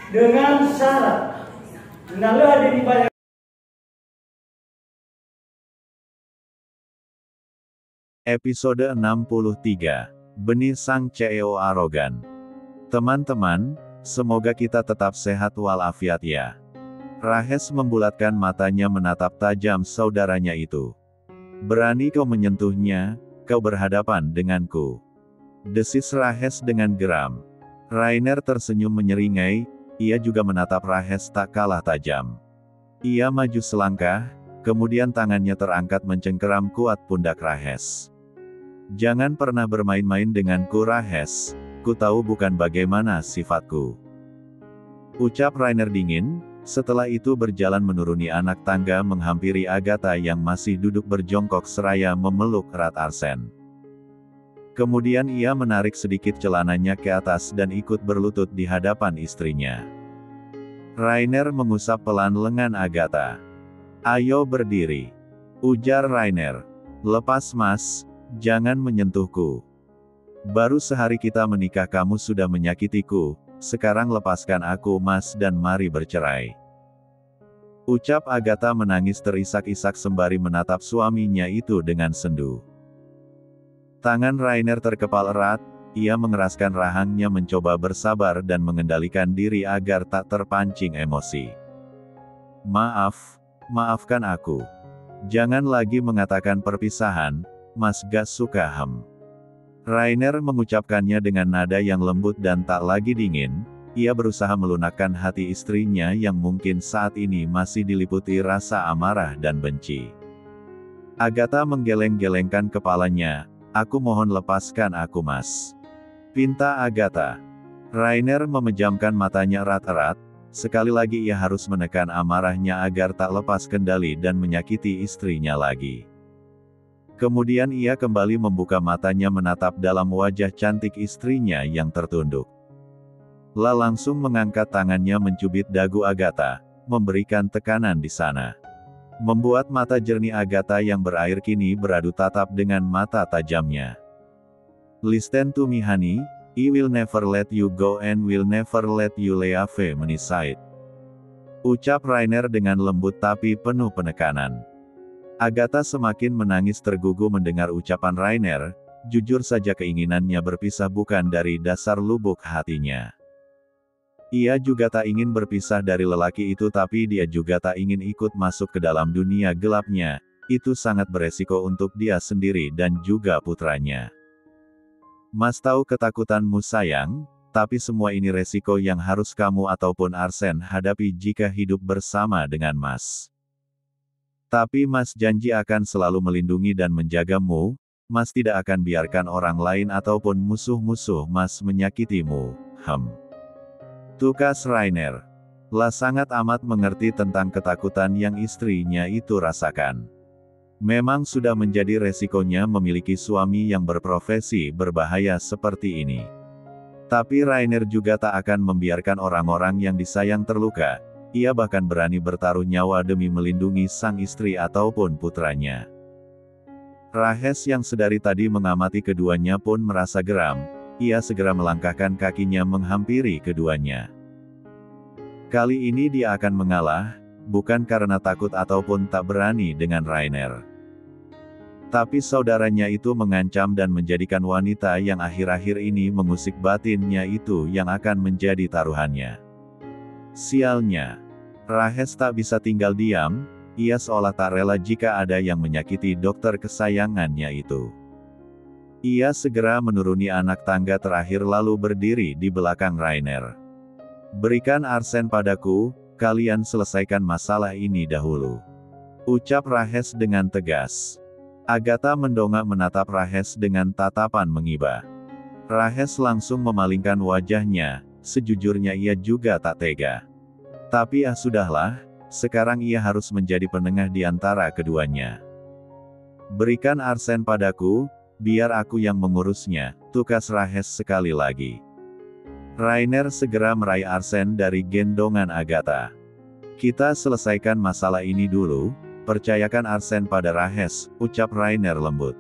Dengan syarat mengalah di banyak Episode 63, Benih Sang CEO Arogan. Teman-teman, semoga kita tetap sehat walafiat ya. Rahes membulatkan matanya menatap tajam saudaranya itu. Berani kau menyentuhnya, kau berhadapan denganku. Desis Rahes dengan geram. Rainer tersenyum menyeringai, ia juga menatap Rahes tak kalah tajam. Ia maju selangkah, kemudian tangannya terangkat mencengkeram kuat pundak Rahes. Jangan pernah bermain-main denganku Rahes, ku tahu bukan bagaimana sifatku. Ucap Rainer dingin, setelah itu berjalan menuruni anak tangga menghampiri Agatha yang masih duduk berjongkok seraya memeluk erat Arsene. Kemudian ia menarik sedikit celananya ke atas dan ikut berlutut di hadapan istrinya. Rainer mengusap pelan lengan Agatha. Ayo berdiri, ujar Rainer. Lepas mas, jangan menyentuhku. Baru sehari kita menikah kamu sudah menyakitiku, sekarang lepaskan aku mas dan mari bercerai. Ucap Agatha menangis terisak-isak sembari menatap suaminya itu dengan sendu. Tangan Rainer terkepal erat, ia mengeraskan rahangnya mencoba bersabar dan mengendalikan diri agar tak terpancing emosi. Maafkan aku. Jangan lagi mengatakan perpisahan, mas gak suka Rainer mengucapkannya dengan nada yang lembut dan tak lagi dingin, ia berusaha melunakkan hati istrinya yang mungkin saat ini masih diliputi rasa amarah dan benci. Agatha menggeleng-gelengkan kepalanya. Aku mohon lepaskan aku mas. Pinta Agatha. Rainer memejamkan matanya erat-erat, sekali lagi ia harus menekan amarahnya agar tak lepas kendali dan menyakiti istrinya lagi. Kemudian ia kembali membuka matanya menatap dalam wajah cantik istrinya yang tertunduk. Langsung mengangkat tangannya mencubit dagu Agatha, memberikan tekanan di sana. Membuat mata jernih Agatha yang berair kini beradu tatap dengan mata tajamnya. Listen to me honey, I will never let you go and will never let you leave my side. Ucap Rainer dengan lembut tapi penuh penekanan. Agatha semakin menangis tergugu mendengar ucapan Rainer, jujur saja keinginannya berpisah bukan dari dasar lubuk hatinya. Ia juga tak ingin berpisah dari lelaki itu tapi dia juga tak ingin ikut masuk ke dalam dunia gelapnya, itu sangat beresiko untuk dia sendiri dan juga putranya. Mas tahu ketakutanmu sayang, tapi semua ini resiko yang harus kamu ataupun Arsene hadapi jika hidup bersama dengan mas. Tapi mas janji akan selalu melindungi dan menjagamu, mas tidak akan biarkan orang lain ataupun musuh-musuh mas menyakitimu, Tukas Rainer. Sangat amat mengerti tentang ketakutan yang istrinya itu rasakan. Memang sudah menjadi resikonya memiliki suami yang berprofesi berbahaya seperti ini. Tapi Rainer juga tak akan membiarkan orang-orang yang disayang terluka, ia bahkan berani bertaruh nyawa demi melindungi sang istri ataupun putranya. Rahes yang sedari tadi mengamati keduanya pun merasa geram. Ia segera melangkahkan kakinya menghampiri keduanya. Kali ini dia akan mengalah, bukan karena takut ataupun tak berani dengan Rainer. Tapi saudaranya itu mengancam dan menjadikan wanita yang akhir-akhir ini mengusik batinnya itu yang akan menjadi taruhannya. Sialnya. Rahes tak bisa tinggal diam, ia seolah tak rela jika ada yang menyakiti dokter kesayangannya itu. Ia segera menuruni anak tangga terakhir lalu berdiri di belakang Rainer. Berikan Arsene padaku, kalian selesaikan masalah ini dahulu. Ucap Rahes dengan tegas. Agatha mendongak menatap Rahes dengan tatapan mengiba. Rahes langsung memalingkan wajahnya, sejujurnya ia juga tak tega. Tapi sudahlah, sekarang ia harus menjadi penengah di antara keduanya. Berikan Arsene padaku, biar aku yang mengurusnya, tukas Rahes sekali lagi. Rainer segera meraih Arsene dari gendongan Agatha. Kita selesaikan masalah ini dulu, percayakan Arsene pada Rahes, ucap Rainer lembut.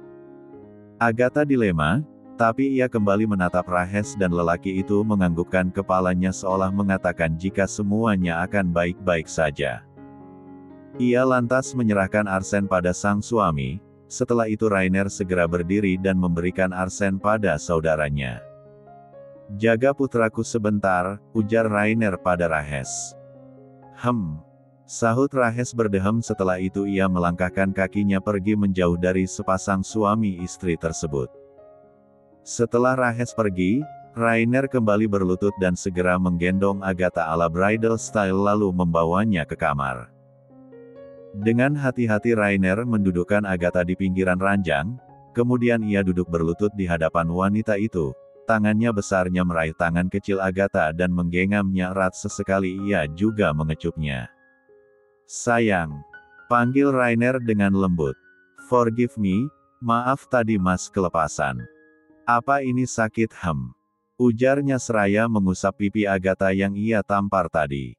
Agatha dilema, tapi ia kembali menatap Rahes dan lelaki itu menganggukkan kepalanya seolah mengatakan jika semuanya akan baik-baik saja. Ia lantas menyerahkan arsen pada sang suami. Setelah itu Rainer segera berdiri dan memberikan arsen pada saudaranya. "Jaga putraku sebentar," ujar Rainer pada Rahes. Sahut Rahes berdehem. Setelah itu ia melangkahkan kakinya pergi menjauh dari sepasang suami istri tersebut. Setelah Rahes pergi, Rainer kembali berlutut dan segera menggendong Agatha ala bridal style lalu membawanya ke kamar. Dengan hati-hati Rainer mendudukkan Agatha di pinggiran ranjang, kemudian ia duduk berlutut di hadapan wanita itu, tangannya besarnya meraih tangan kecil Agatha dan menggenggamnya erat sesekali ia juga mengecupnya. "Sayang," panggil Rainer dengan lembut. "Forgive me, maaf tadi Mas kelepasan." "Apa ini sakit?" ujarnya seraya mengusap pipi Agatha yang ia tampar tadi.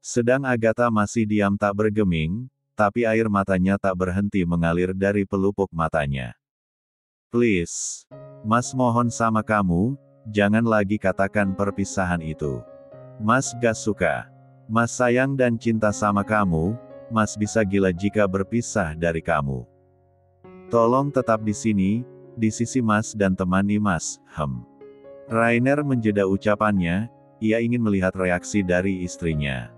Sedang Agatha masih diam tak bergeming, tapi air matanya tak berhenti mengalir dari pelupuk matanya. "Please, Mas mohon sama kamu, jangan lagi katakan perpisahan itu. Mas gak suka. Mas sayang dan cinta sama kamu, Mas bisa gila jika berpisah dari kamu. Tolong tetap di sini, di sisi Mas dan temani Mas." Rainer menjeda ucapannya, ia ingin melihat reaksi dari istrinya.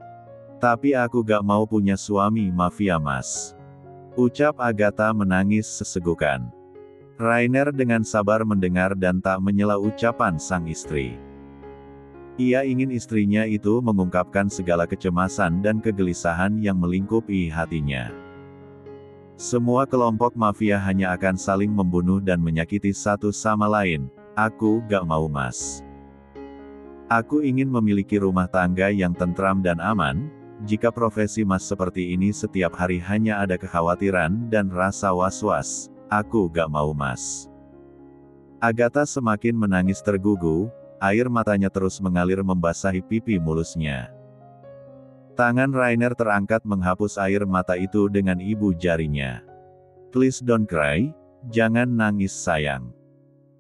"Tapi aku gak mau punya suami mafia Mas," ucap Agatha menangis sesegukan. Rainer dengan sabar mendengar dan tak menyela ucapan sang istri. Ia ingin istrinya itu mengungkapkan segala kecemasan dan kegelisahan yang melingkupi hatinya. Semua kelompok mafia hanya akan saling membunuh dan menyakiti satu sama lain. Aku gak mau Mas. Aku ingin memiliki rumah tangga yang tentram dan aman. Jika profesi Mas seperti ini setiap hari hanya ada kekhawatiran dan rasa was-was, aku gak mau Mas. Agatha semakin menangis tergugu, air matanya terus mengalir membasahi pipi mulusnya. Tangan Rainer terangkat menghapus air mata itu dengan ibu jarinya. "Please don't cry, jangan nangis sayang.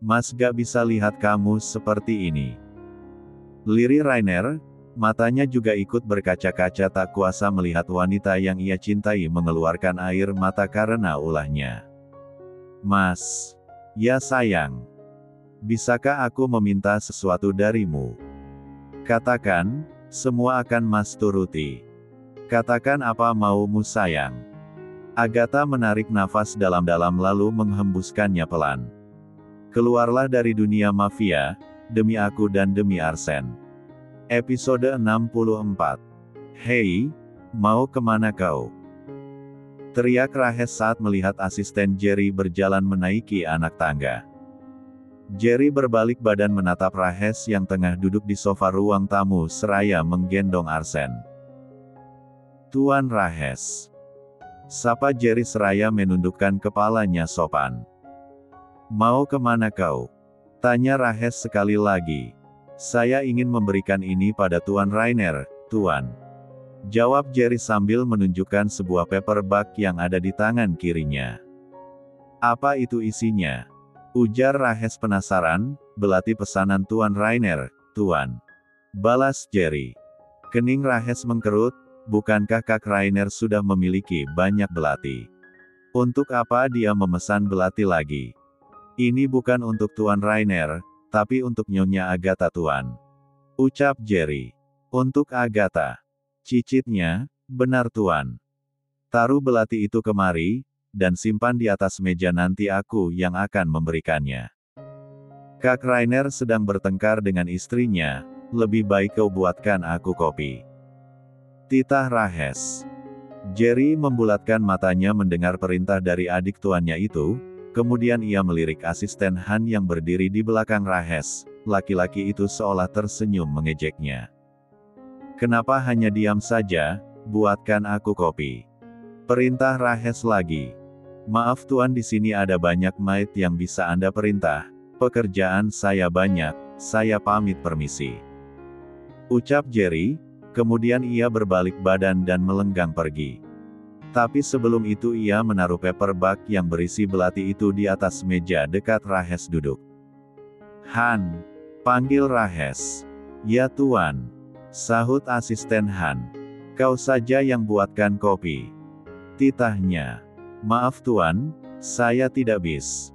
Mas gak bisa lihat kamu seperti ini." Lirih Rainer, matanya juga ikut berkaca-kaca tak kuasa melihat wanita yang ia cintai mengeluarkan air mata karena ulahnya. "Mas. Ya sayang. Bisakah aku meminta sesuatu darimu? Katakan, semua akan Mas turuti. Katakan apa maumu sayang." Agatha menarik nafas dalam-dalam lalu menghembuskannya pelan. "Keluarlah dari dunia mafia, demi aku dan demi Arsen." Episode 64. "Hei, mau kemana kau?" teriak Rahes saat melihat asisten Jerry berjalan menaiki anak tangga. Jerry berbalik badan menatap Rahes yang tengah duduk di sofa ruang tamu seraya menggendong Arsen. "Tuan Rahes," sapa Jerry seraya menundukkan kepalanya sopan. "Mau kemana kau?" tanya Rahes sekali lagi. "Saya ingin memberikan ini pada Tuan Rainer, Tuan," jawab Jerry sambil menunjukkan sebuah paperback yang ada di tangan kirinya. "Apa itu isinya?" ujar Rahes penasaran. "Belati pesanan Tuan Rainer, Tuan," balas Jerry. Kening Rahes mengkerut, bukankah Kak Rainer sudah memiliki banyak belati? Untuk apa dia memesan belati lagi? "Ini bukan untuk Tuan Rainer, tapi untuk Nyonya Agatha Tuan," ucap Jerry. "Untuk Agatha?" cicitnya. "Benar Tuan. Taruh belati itu kemari, dan simpan di atas meja nanti aku yang akan memberikannya. Kak Rainer sedang bertengkar dengan istrinya, lebih baik kau buatkan aku kopi." titah Rahes. Jerry membulatkan matanya mendengar perintah dari adik tuannya itu. Kemudian ia melirik asisten Han yang berdiri di belakang Rahes. Laki-laki itu seolah tersenyum mengejeknya. "Kenapa hanya diam saja? Buatkan aku kopi," perintah Rahes lagi. "Maaf Tuan, di sini ada banyak maid yang bisa Anda perintah. Pekerjaan saya banyak, saya pamit permisi," ucap Jerry. Kemudian ia berbalik badan dan melenggang pergi. Tapi sebelum itu ia menaruh paperback yang berisi belati itu di atas meja dekat Rahes duduk. "Han," panggil Rahes. "Ya Tuan," sahut asisten Han. "Kau saja yang buatkan kopi." Titahnya. "Maaf Tuan, saya tidak bis.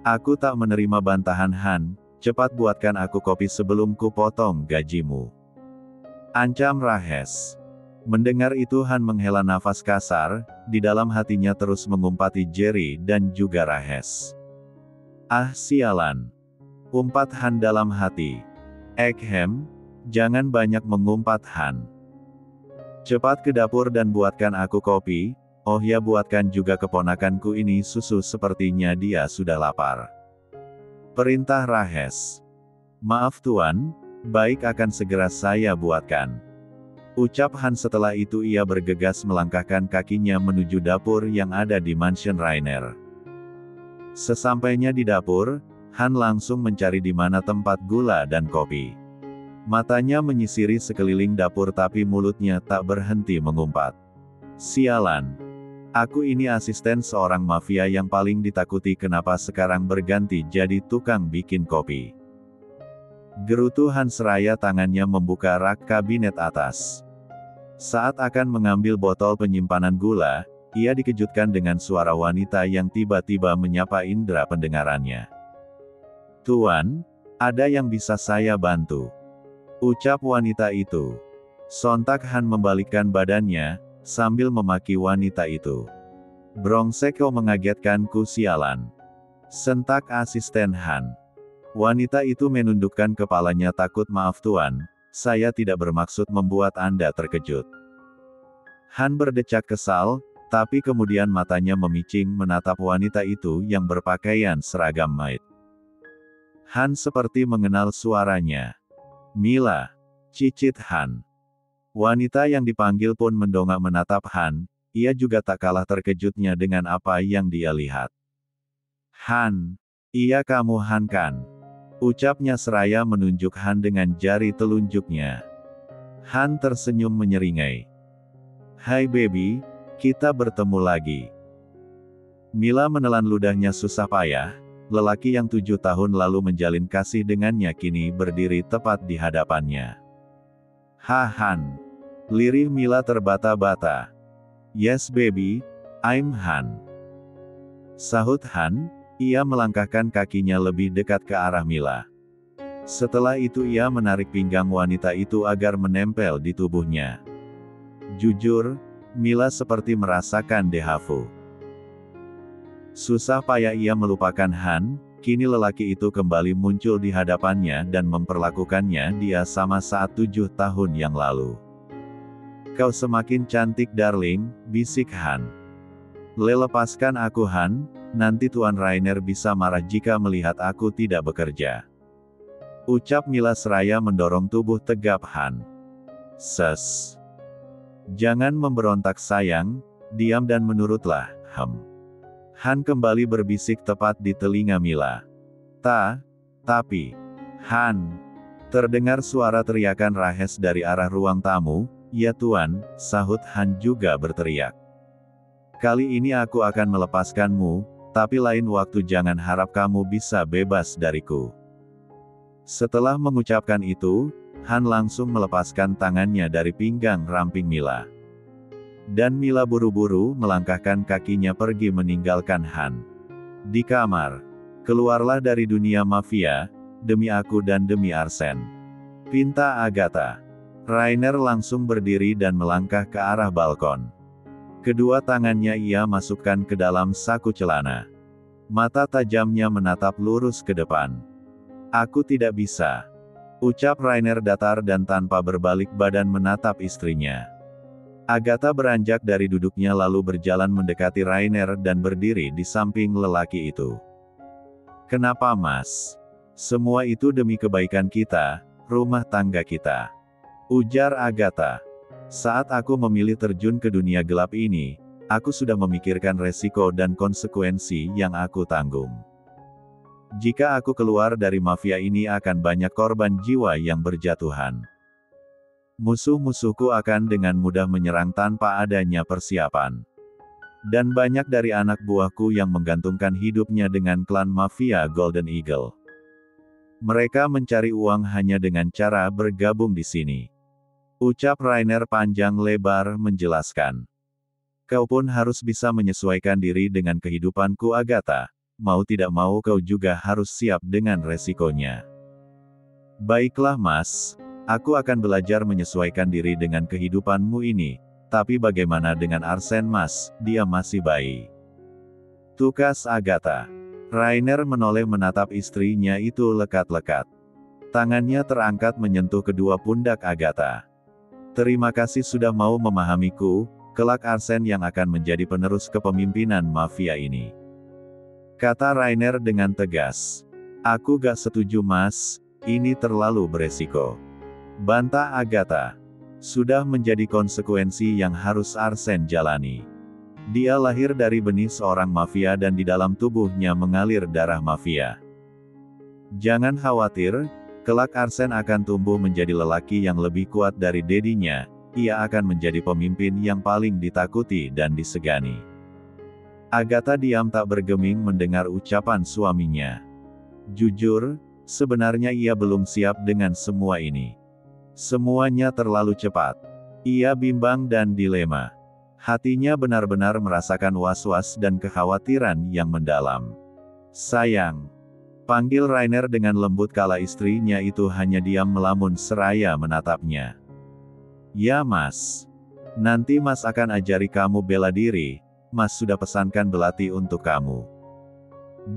Aku tak menerima bantahan Han, cepat buatkan aku kopi sebelum ku potong gajimu," ancam Rahes. Mendengar itu Han menghela nafas kasar, di dalam hatinya terus mengumpati Jerry dan juga Rahes. "Ah sialan," umpat Han dalam hati. "Ekhem, jangan banyak mengumpat Han. Cepat ke dapur dan buatkan aku kopi, oh ya buatkan juga keponakanku ini susu sepertinya dia sudah lapar," perintah Rahes. "Maaf Tuan, baik akan segera saya buatkan," ucap Han. Setelah itu ia bergegas melangkahkan kakinya menuju dapur yang ada di mansion Rainer. Sesampainya di dapur, Han langsung mencari di mana tempat gula dan kopi. Matanya menyisiri sekeliling dapur tapi mulutnya tak berhenti mengumpat. "Sialan. Aku ini asisten seorang mafia yang paling ditakuti, kenapa sekarang berganti jadi tukang bikin kopi?" Gerutu Han seraya tangannya membuka rak kabinet atas. Saat akan mengambil botol penyimpanan gula, ia dikejutkan dengan suara wanita yang tiba-tiba menyapa indera pendengarannya. "Tuan, ada yang bisa saya bantu?" ucap wanita itu. Sontak Han membalikkan badannya, sambil memaki wanita itu. "Brongsek, kau mengagetkanku sialan," sentak asisten Han. Wanita itu menundukkan kepalanya takut. "Maaf Tuan, saya tidak bermaksud membuat Anda terkejut." Han berdecak kesal, tapi kemudian matanya memicing menatap wanita itu yang berpakaian seragam maid. Han seperti mengenal suaranya. "Mila," cicit Han. Wanita yang dipanggil pun mendongak menatap Han, ia juga tak kalah terkejutnya dengan apa yang dia lihat. "Han, iya kamu Han kan?" ucapnya seraya menunjuk Han dengan jari telunjuknya. Han tersenyum menyeringai. "Hai baby, kita bertemu lagi." Mila menelan ludahnya susah payah, lelaki yang 7 tahun lalu menjalin kasih dengannya kini berdiri tepat di hadapannya. "Ha Han," lirih Mila terbata-bata. "Yes baby, I'm Han," sahut Han. Ia melangkahkan kakinya lebih dekat ke arah Mila. Setelah itu ia menarik pinggang wanita itu agar menempel di tubuhnya. Jujur, Mila seperti merasakan dejavu. Susah payah ia melupakan Han, kini lelaki itu kembali muncul di hadapannya dan memperlakukannya dia sama saat 7 tahun yang lalu. "Kau semakin cantik darling," bisik Han. "Lepaskan aku Han, nanti Tuan Rainer bisa marah jika melihat aku tidak bekerja," ucap Mila seraya mendorong tubuh tegap Han. "Ses. Jangan memberontak sayang, diam dan menurutlah, Han kembali berbisik tepat di telinga Mila. Tapi, Han." Terdengar suara teriakan Rahes dari arah ruang tamu. "Ya Tuan," sahut Han juga berteriak. "Kali ini aku akan melepaskanmu, tapi lain waktu jangan harap kamu bisa bebas dariku." Setelah mengucapkan itu, Han langsung melepaskan tangannya dari pinggang ramping Mila. Dan Mila buru-buru melangkahkan kakinya pergi meninggalkan Han. Di kamar. "Keluarlah dari dunia mafia, demi aku dan demi Arsen," pinta Agatha. Rainer langsung berdiri dan melangkah ke arah balkon. Kedua tangannya ia masukkan ke dalam saku celana. Mata tajamnya menatap lurus ke depan. "Aku tidak bisa," ucap Rainer datar dan tanpa berbalik badan menatap istrinya. Agatha beranjak dari duduknya lalu berjalan mendekati Rainer dan berdiri di samping lelaki itu. "Kenapa Mas? Semua itu demi kebaikan kita, rumah tangga kita," ujar Agatha. "Saat aku memilih terjun ke dunia gelap ini, aku sudah memikirkan resiko dan konsekuensi yang aku tanggung. Jika aku keluar dari mafia ini akan banyak korban jiwa yang berjatuhan. Musuh-musuhku akan dengan mudah menyerang tanpa adanya persiapan. Dan banyak dari anak buahku yang menggantungkan hidupnya dengan klan mafia Golden Eagle. Mereka mencari uang hanya dengan cara bergabung di sini. Ucap Rainer panjang lebar menjelaskan. Kau pun harus bisa menyesuaikan diri dengan kehidupanku Agatha. Mau tidak mau kau juga harus siap dengan resikonya. Baiklah Mas, aku akan belajar menyesuaikan diri dengan kehidupanmu ini. Tapi bagaimana dengan Arsen Mas, dia masih bayi. Tukas Agatha. Rainer menoleh menatap istrinya itu lekat-lekat. Tangannya terangkat menyentuh kedua pundak Agatha. Terima kasih sudah mau memahamiku, kelak Arsen yang akan menjadi penerus kepemimpinan mafia ini. Kata Rainer dengan tegas. Aku gak setuju Mas, ini terlalu beresiko. Bantah Agatha. Sudah menjadi konsekuensi yang harus Arsen jalani. Dia lahir dari benih seorang mafia dan di dalam tubuhnya mengalir darah mafia. Jangan khawatir, kelak Arsen akan tumbuh menjadi lelaki yang lebih kuat dari dedinya, ia akan menjadi pemimpin yang paling ditakuti dan disegani. Agatha diam tak bergeming mendengar ucapan suaminya. Jujur, sebenarnya ia belum siap dengan semua ini. Semuanya terlalu cepat. Ia bimbang dan dilema. Hatinya benar-benar merasakan was-was dan kekhawatiran yang mendalam. Sayang. Panggil Rainer dengan lembut kala istrinya itu hanya diam melamun seraya menatapnya. Ya Mas. Nanti Mas akan ajari kamu bela diri, Mas sudah pesankan belati untuk kamu.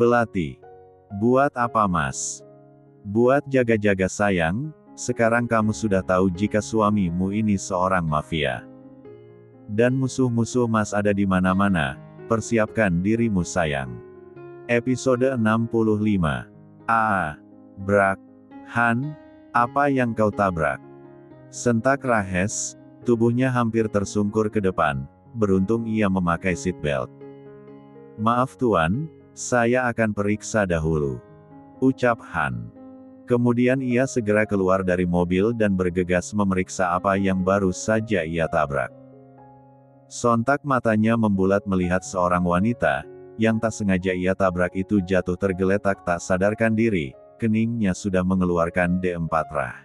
Belati? Buat apa Mas? Buat jaga-jaga sayang. Sekarang kamu sudah tahu jika suamimu ini seorang mafia. Dan musuh-musuh Mas ada di mana-mana, persiapkan dirimu sayang. Episode 65. Brak. Han, apa yang kau tabrak? Sentak Rahes, tubuhnya hampir tersungkur ke depan, beruntung ia memakai seatbelt. Maaf Tuan, saya akan periksa dahulu. Ucap Han. Kemudian ia segera keluar dari mobil dan bergegas memeriksa apa yang baru saja ia tabrak. Sontak matanya membulat melihat seorang wanita, yang tak sengaja ia tabrak itu jatuh tergeletak tak sadarkan diri, keningnya sudah mengeluarkan D4 rah.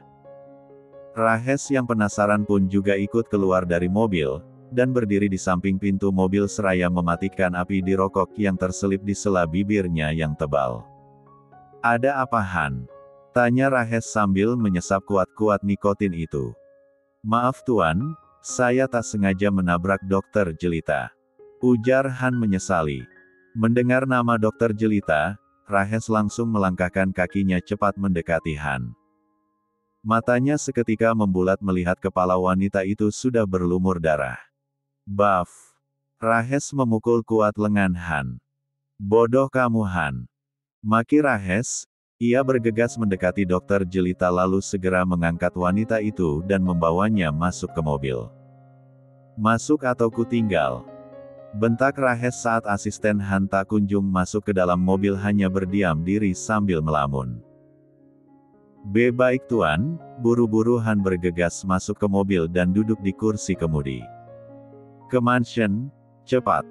Rahes yang penasaran pun juga ikut keluar dari mobil, dan berdiri di samping pintu mobil seraya mematikan api di rokok yang terselip di sela bibirnya yang tebal. Ada apa Han? Tanya Rahes sambil menyesap kuat-kuat nikotin itu. Maaf Tuan, saya tak sengaja menabrak Dokter Jelita. Ujar Han menyesali. Mendengar nama Dokter Jelita, Rahes langsung melangkahkan kakinya cepat mendekati Han. Matanya seketika membulat melihat kepala wanita itu sudah berlumur darah. Baf! Rahes memukul kuat lengan Han. Bodoh kamu Han! Maki Rahes. Ia bergegas mendekati Dokter Jelita lalu segera mengangkat wanita itu dan membawanya masuk ke mobil. Masuk atau ku tinggal? Bentak Rahes saat asisten Han tak kunjung masuk ke dalam mobil hanya berdiam diri sambil melamun. Baik Tuan, buru-buru Han bergegas masuk ke mobil dan duduk di kursi kemudi. Ke mansion, cepat.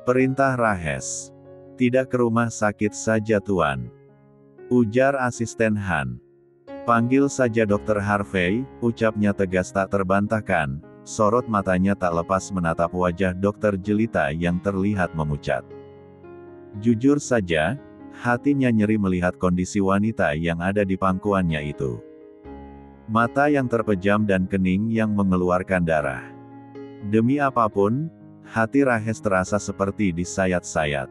Perintah Rahes. Tidak ke rumah sakit saja Tuan. Ujar asisten Han. Panggil saja Dr. Harvey, ucapnya tegas tak terbantahkan, sorot matanya tak lepas menatap wajah Dokter Jelita yang terlihat memucat. Jujur saja, hatinya nyeri melihat kondisi wanita yang ada di pangkuannya itu. Mata yang terpejam dan kening yang mengeluarkan darah. Demi apapun, hati Rahes terasa seperti disayat-sayat.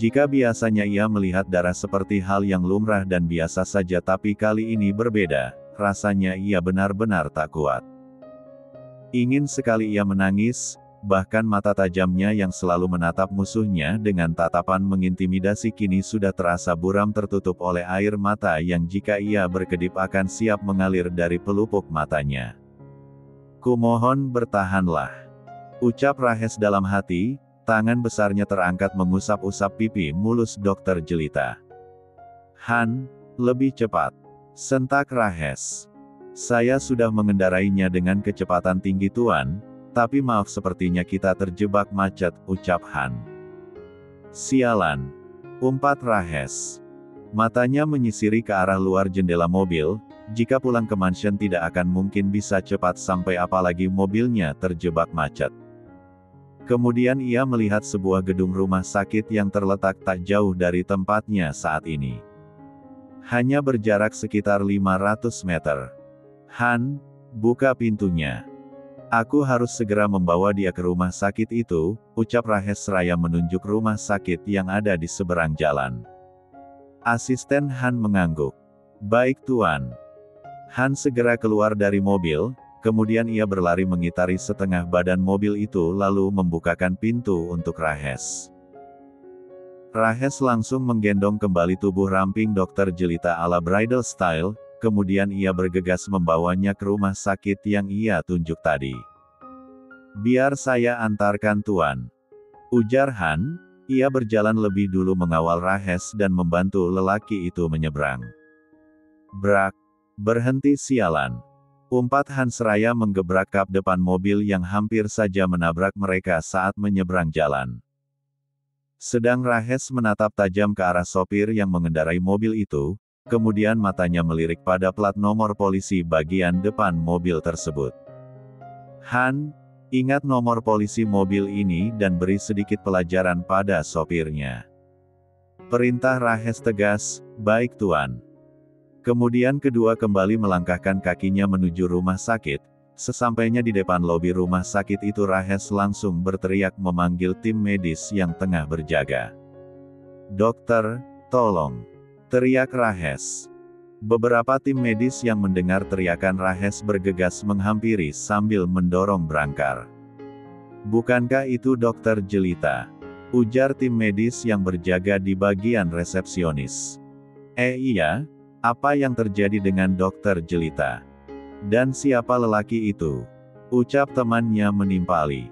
Jika biasanya ia melihat darah seperti hal yang lumrah dan biasa saja tapi kali ini berbeda, rasanya ia benar-benar tak kuat. Ingin sekali ia menangis, bahkan mata tajamnya yang selalu menatap musuhnya dengan tatapan mengintimidasi kini sudah terasa buram tertutup oleh air mata yang jika ia berkedip akan siap mengalir dari pelupuk matanya. Kumohon bertahanlah. Ucap Rahes dalam hati. Tangan besarnya terangkat mengusap-usap pipi mulus Dokter Jelita. Han, lebih cepat. Sentak Rahes. Saya sudah mengendarainya dengan kecepatan tinggi Tuan, Tapi maaf sepertinya kita terjebak macet, ucap Han. Sialan, umpat Rahes. Matanya menyisiri ke arah luar jendela mobil, jika pulang ke mansion tidak akan mungkin bisa cepat sampai apalagi mobilnya terjebak macet. Kemudian ia melihat sebuah gedung rumah sakit yang terletak tak jauh dari tempatnya saat ini. Hanya berjarak sekitar 500 meter. Han, buka pintunya. Aku harus segera membawa dia ke rumah sakit itu, ucap Rahes seraya menunjuk rumah sakit yang ada di seberang jalan. Asisten Han mengangguk. Baik Tuan. Han segera keluar dari mobil, kemudian ia berlari mengitari setengah badan mobil itu lalu membukakan pintu untuk Rahes. Rahes langsung menggendong kembali tubuh ramping dokter jelita ala bridal style, kemudian ia bergegas membawanya ke rumah sakit yang ia tunjuk tadi. Biar saya antarkan Tuan. Ujar Han, ia berjalan lebih dulu mengawal Rahes dan membantu lelaki itu menyeberang. Brak, berhenti sialan. Umpat Han seraya menggebrak kap depan mobil yang hampir saja menabrak mereka saat menyeberang jalan. Sedang Rahes menatap tajam ke arah sopir yang mengendarai mobil itu, kemudian matanya melirik pada plat nomor polisi bagian depan mobil tersebut. Han, ingat nomor polisi mobil ini dan beri sedikit pelajaran pada sopirnya. Perintah Rahes tegas, baik Tuan. Kemudian kedua kembali melangkahkan kakinya menuju rumah sakit. Sesampainya di depan lobi rumah sakit itu Rahes langsung berteriak memanggil tim medis yang tengah berjaga. Dokter, tolong. Teriak Rahes. Beberapa tim medis yang mendengar teriakan Rahes bergegas menghampiri sambil mendorong berangkar. Bukankah itu dokter jelita? Ujar tim medis yang berjaga di bagian resepsionis. Iya, apa yang terjadi dengan dokter jelita? Dan siapa lelaki itu? Ucap temannya menimpali.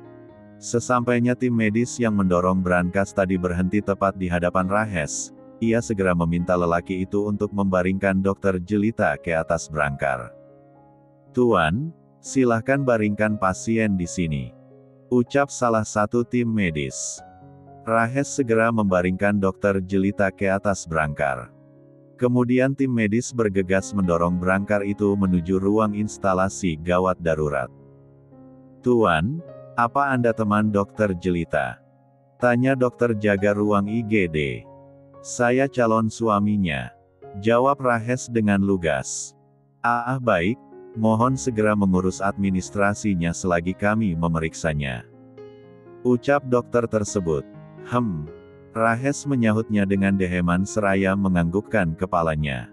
Sesampainya tim medis yang mendorong brankas tadi berhenti tepat di hadapan Rahes, ia segera meminta lelaki itu untuk membaringkan dokter jelita ke atas brangkar. Tuan, silahkan baringkan pasien di sini. Ucap salah satu tim medis. Rahes segera membaringkan dokter jelita ke atas brangkar. Kemudian tim medis bergegas mendorong brangkar itu menuju ruang instalasi gawat darurat. Tuan, apa Anda teman dokter jelita? Tanya dokter jaga ruang IGD. Saya calon suaminya. Jawab Rahes dengan lugas. Baik, mohon segera mengurus administrasinya selagi kami memeriksanya. Ucap dokter tersebut. Rahes menyahutnya dengan deheman seraya menganggukkan kepalanya.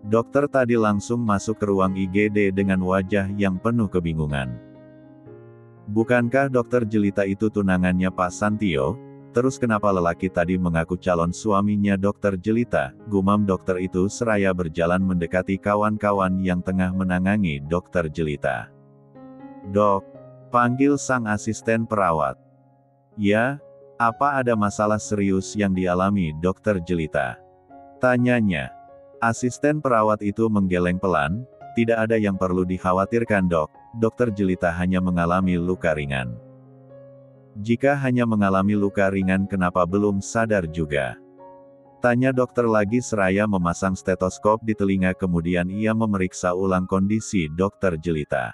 Dokter tadi langsung masuk ke ruang IGD dengan wajah yang penuh kebingungan. Bukankah dokter jelita itu tunangannya Pak Santio? Terus kenapa lelaki tadi mengaku calon suaminya dokter jelita? Gumam dokter itu seraya berjalan mendekati kawan-kawan yang tengah menangani dokter jelita. Dok, panggil sang asisten perawat. Ya, apa ada masalah serius yang dialami dokter jelita? Tanyanya. Asisten perawat itu menggeleng pelan, tidak ada yang perlu dikhawatirkan dok, dokter jelita hanya mengalami luka ringan. Jika hanya mengalami luka ringan kenapa belum sadar juga? Tanya dokter lagi seraya memasang stetoskop di telinga kemudian ia memeriksa ulang kondisi dokter jelita.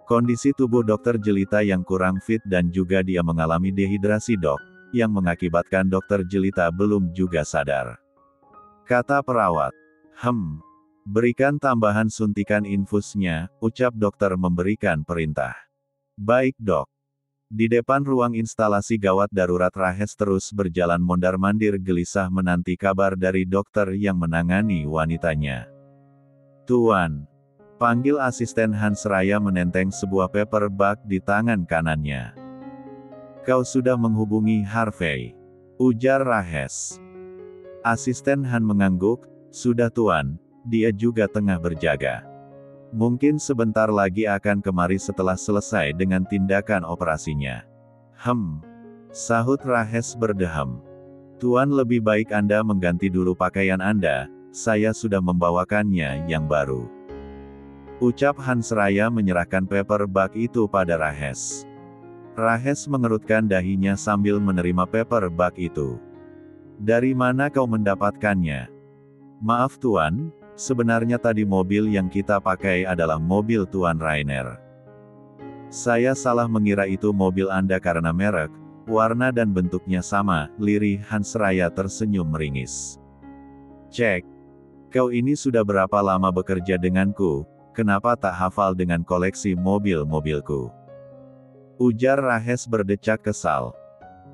Kondisi tubuh dokter jelita yang kurang fit dan juga dia mengalami dehidrasi dok, yang mengakibatkan dokter jelita belum juga sadar. Kata perawat. Berikan tambahan suntikan infusnya, ucap dokter memberikan perintah. Baik dok. Di depan ruang instalasi gawat darurat Rahes terus berjalan mondar-mandir gelisah menanti kabar dari dokter yang menangani wanitanya. Tuan. Panggil asisten Han seraya menenteng sebuah paper bag di tangan kanannya. Kau sudah menghubungi Harvey. Ujar Rahes. Asisten Han mengangguk, sudah tuan, dia juga tengah berjaga. Mungkin sebentar lagi akan kemari setelah selesai dengan tindakan operasinya. Sahut Rahes berdeham. Tuan lebih baik Anda mengganti dulu pakaian Anda, saya sudah membawakannya yang baru. Ucap Hansraya menyerahkan paperback itu pada Rahes. Rahes mengerutkan dahinya sambil menerima paperback itu. Dari mana kau mendapatkannya? Maaf Tuan, sebenarnya tadi mobil yang kita pakai adalah mobil Tuan Rainer. Saya salah mengira itu mobil Anda karena merek, warna dan bentuknya sama, lirih Hansraya tersenyum meringis. Cek. Kau ini sudah berapa lama bekerja denganku, kenapa tak hafal dengan koleksi mobil-mobilku? Ujar Rahes berdecak kesal.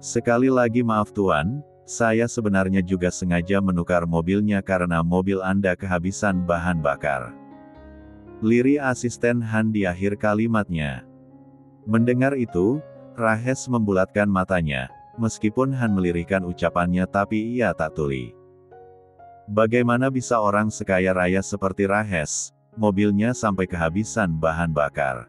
Sekali lagi maaf Tuan, saya sebenarnya juga sengaja menukar mobilnya karena mobil Anda kehabisan bahan bakar. Lirih asisten Han di akhir kalimatnya. Mendengar itu, Rahes membulatkan matanya, meskipun Han melirihkan ucapannya tapi ia tak tuli. Bagaimana bisa orang sekaya raya seperti Rahes, mobilnya sampai kehabisan bahan bakar?